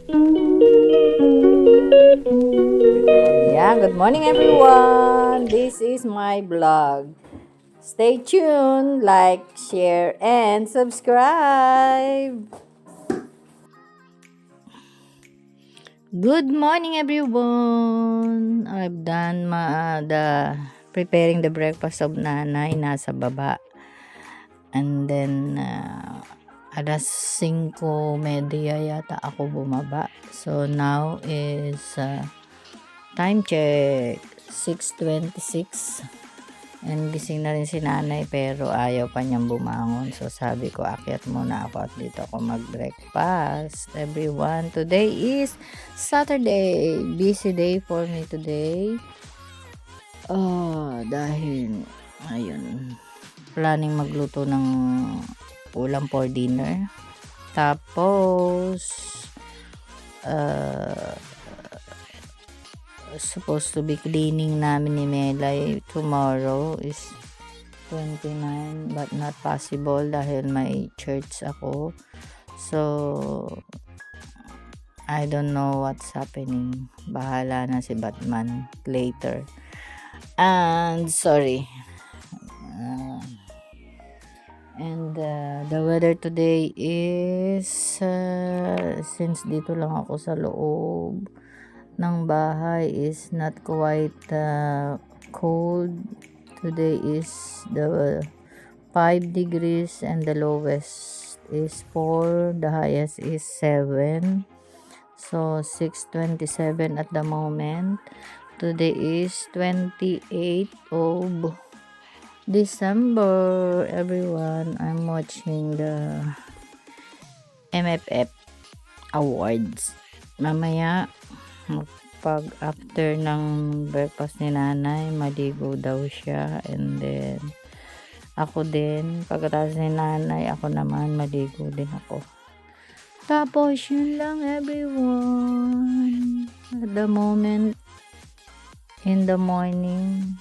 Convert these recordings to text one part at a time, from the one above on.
Yeah, good morning everyone. This is my vlog. Stay tuned, like, share, and subscribe. Good morning everyone. I've done the preparing the breakfast of nanay nasa baba. And then alas 5:30 yata ako bumaba. So now is time check 6:26. And gising na rin si nanay pero ayaw pa niyang bumangon. So sabi ko akyat muna ako at dito ako mag-breakfast. Everyone, today is Saturday. Busy day for me today. Dahil ayun, planning magluto ng ulam for dinner. Tapos supposed to be cleaning namin ni Melay tomorrow is 29 but not possible dahil may church ako. So I don't know what's happening. Bahala na si Batman later. And sorry. The weather today is since dito lang ako sa loob ng bahay is not quite cold. Today is the 5 degrees and the lowest is 4, the highest is 7. So 6:27 at the moment. Today is 28 of December. Everyone, I'm watching the MFF awards. Mamaya pag after ng breakfast ni nanay, maligo daw siya, and then ako din, pagkatapos ni nanay, ako naman maligo din ako. Tapos yun lang everyone. At the moment, in the morning,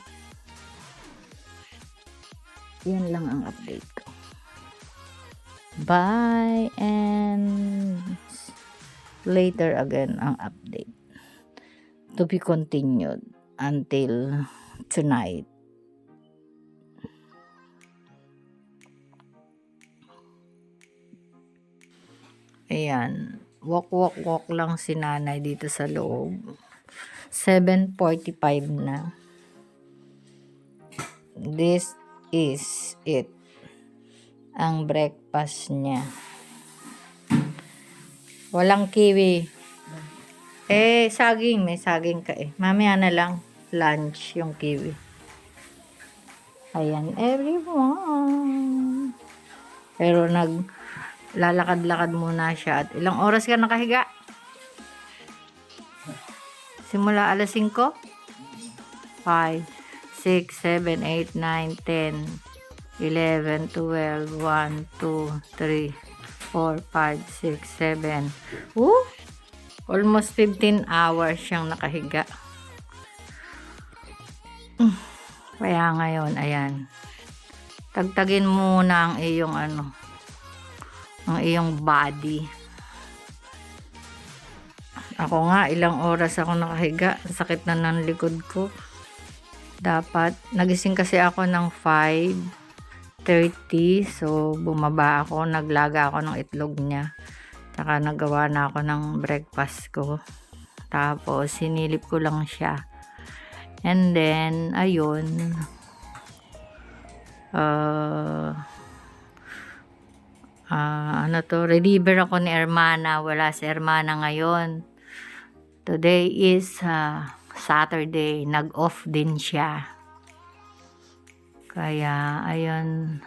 yun lang ang update ko. Bye, and later again ang update. To be continued until tonight. Ayan. Walk lang si nanay dito sa loob. 7:45 na. This is it. Ang breakfast niya. Walang kiwi. Saging. May saging ka eh. Mamaya na lang. Lunch yung kiwi. Ayan, everyone. Pero lalakad-lakad muna siya. At ilang oras ka nakahiga? Simula alas 5? 5, 6, 7, 8, 9, 10, 11, 12, 1, 2, 3, 4, 5, 6, 7. Almost 15 hours siyang nakahiga. Kaya ngayon, ayan. Tagtagin muna ang iyong ang iyong body. Ako nga, ilang oras ako nakahiga. Sakit na ng likod ko. Dapat, nagising kasi ako ng 5:30. So, bumaba ako. Naglaga ako ng itlog niya. Saka nagawa na ako ng breakfast ko. Tapos, sinilip ko lang siya. And then, ayun. Reliever ako ni Hermana. Wala si Hermana ngayon. Today is Saturday. Nag-off din siya. Kaya, ayun.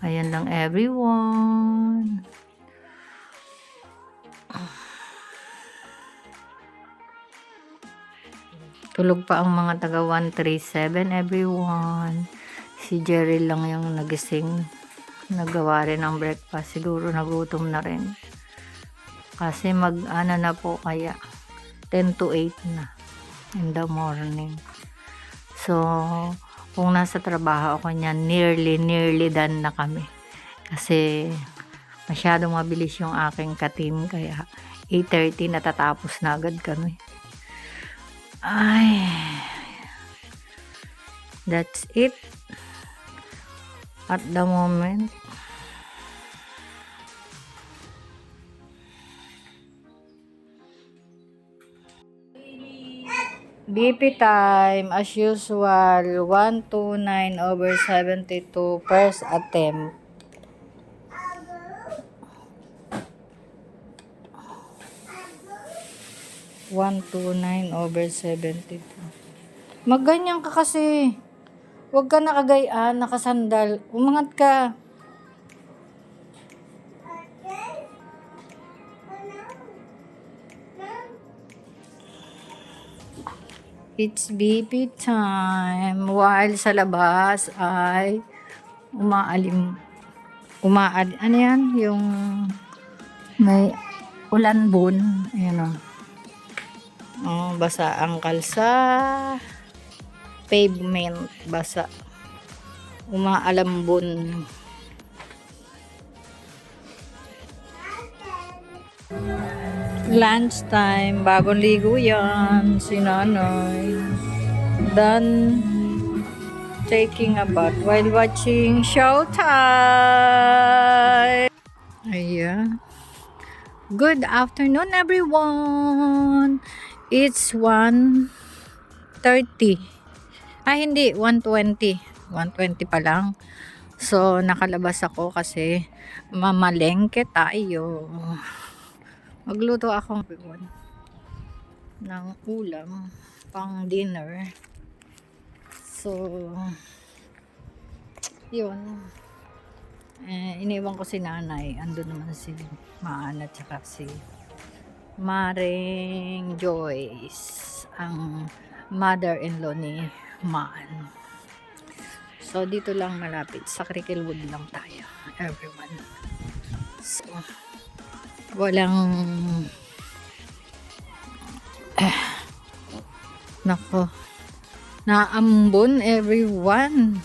Ayun lang everyone. Tulog pa ang mga taga 137 everyone. Si Jerry lang yung nagising. Nagawa rin ng breakfast. Siguro nagutom na rin. Kasi na po kaya 10 to 8 na in the morning. So, kung nasa trabaho ako niyan, nearly done na kami. Kasi Masyadong mabilis yung aking ka-team, kaya 8:30 natatapos na agad kami. Ay, that's it at the moment. BP time as usual, 129/72 first attempt. 129/72. Magganyan ka kasi. Huwag ka nakagayaan, nakasandal. Umangat ka. It's BP time. While sa labas ay ano yan? Yung may ulanbon. Ayan o. Oh, basa ang kalsa. Pavement. Basa. Umaalambon. Lunch time. Bagong ligo yan. Si Nanay. Done taking a bath while watching Showtime. Ayan. Good afternoon, everyone. It's 1:30. Ay, hindi. 1:20. 1:20 pa lang. So, nakalabas ako kasi mamalengke tayo. Magluto ako ng ulam pang dinner. So, yun. Iniwan ko si Nanay. Ando naman si Maan at saka si Maring Joyce, ang mother-in-law ni Maan. So, dito lang malapit. Sa Cricklewood lang tayo, everyone. So, walang nako, naambon everyone.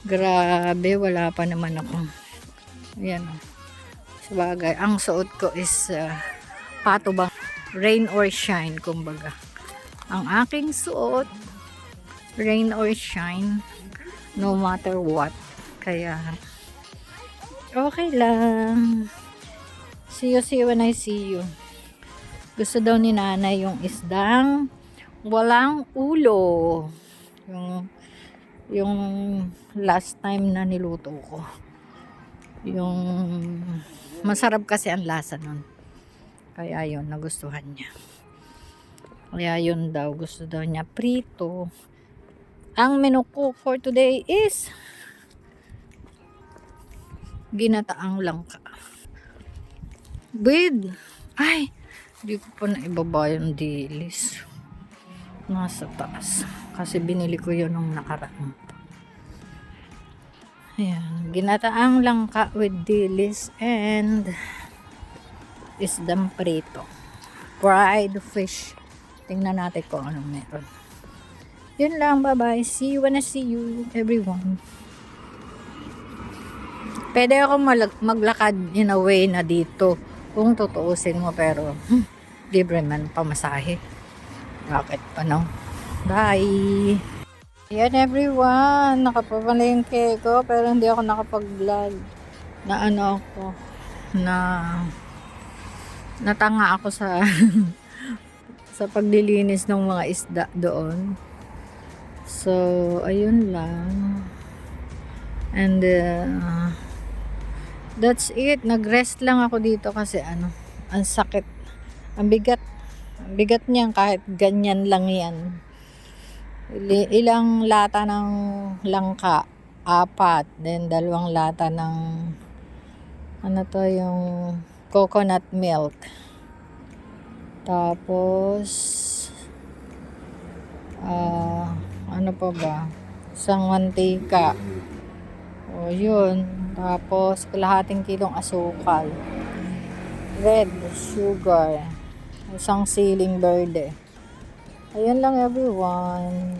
Grabe, wala pa naman ako. Ayan. Sabagay, ang suot ko is patubang rain or shine, kumbaga. Ang aking suot, rain or shine, no matter what. Kaya, okay lang. See you when I see you. Gusto daw ni Nanay yung isdang walang ulo. Yung last time na niluto ko. Yung masarap kasi ang lasa nun. Kaya yun, nagustuhan niya. Kaya yun daw, gusto daw niya prito. Ang menu ko for today is ginataang langka. With, ay, di ko pa na ibaba yung dilis. Nasa taas. Kasi binili ko yun nung nakaraan. Ayan, ginataang langka with dilis and isdang prito. Fried fish. Tingnan natin kung anong meron. Yun lang, bye-bye. See you when I see you, everyone. Pwede ako maglakad in a way na dito kung tutuusin mo, pero libre man pamasahe. Bakit pa no? Bye! Yan everyone, nakapapalengke ko pero hindi ako nakapag-vlog. Na ano ako, natanga ako sa sa paglilinis ng mga isda doon. So, ayun lang. And that's it. Nag-rest lang ako dito kasi ang sakit. Ang bigat niyan kahit ganyan lang yan. Ilang lata ng langka? 4. Then 2 lata ng ano to, yung coconut milk. Tapos ano pa ba? Isang mantika. O yun. Tapos kalahating kilong asukal. Red sugar. Isang siling verde. Ayan lang everyone.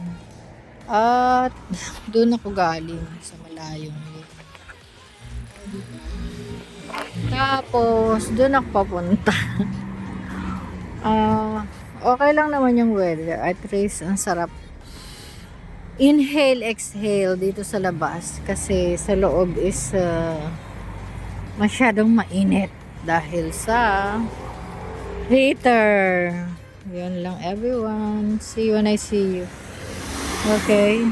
At doon ako galing sa malayong. Tapos, doon ako papunta. Okay lang naman yung weather. At least, ang sarap. Inhale, exhale dito sa labas. Kasi sa loob is masyadong mainit. Dahil sa heater. Yun lang everyone. See you when I see you. Okay?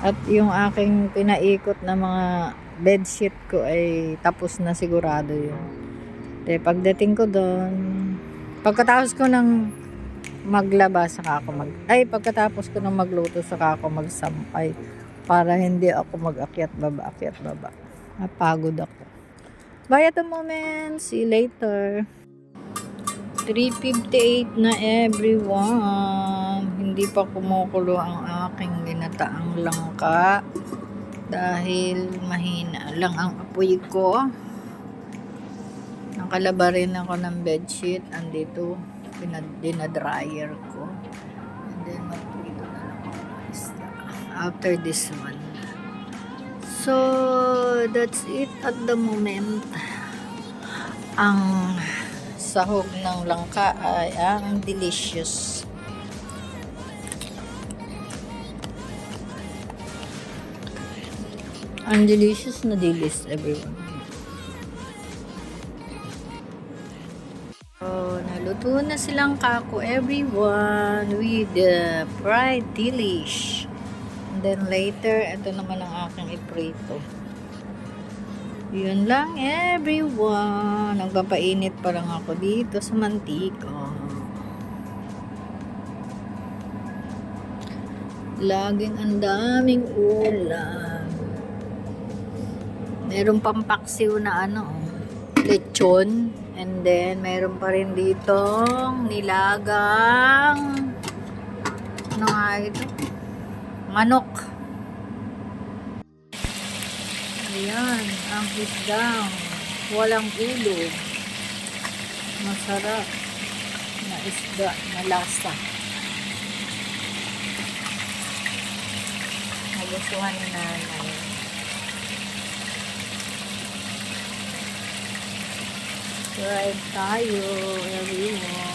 At yung aking pinaikot na mga bedsheet ko ay tapos na sigurado yun. Pagdating ko doon, pagkatapos ko ng maglaba saka ako pagkatapos ko ng magluto saka ako magsampay para hindi ako mag-akyat baba. Napagod ako. Bye at the moment. See you later. 3:58 na everyone. Hindi pa kumukulo ang aking ginataang langka dahil mahina lang ang apoy ko. Nakalaba rin ako ng bedsheet. Andito, dinadryer ko. And then, magpito na lang ako ng isda after this one. So, that's it at the moment. Ang sahog ng langka ay ang delicious. Ang delicious na dilis, everyone. So, naluto na silang kako, everyone, with the fried delish. And then later, ito naman ang aking iprito. Yun lang, everyone. Nagpapainit pa lang ako dito sa mantika. Laging ang daming ulam. Meron pang paksiw na lechon. And then, meron pa rin dito nilagang ano nga ito? Manok. Ayan, ang isdang walang ulo. Masarap na isda na lasa. Nagustuhan ni nanay. Subscribe tayo, everyone.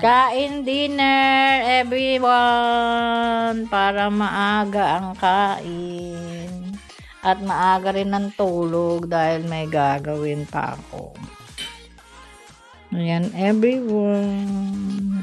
Kain dinner, everyone, para maaga ang kain. At maaga rin ang tulog dahil may gagawin pa ako. Ayan, everyone.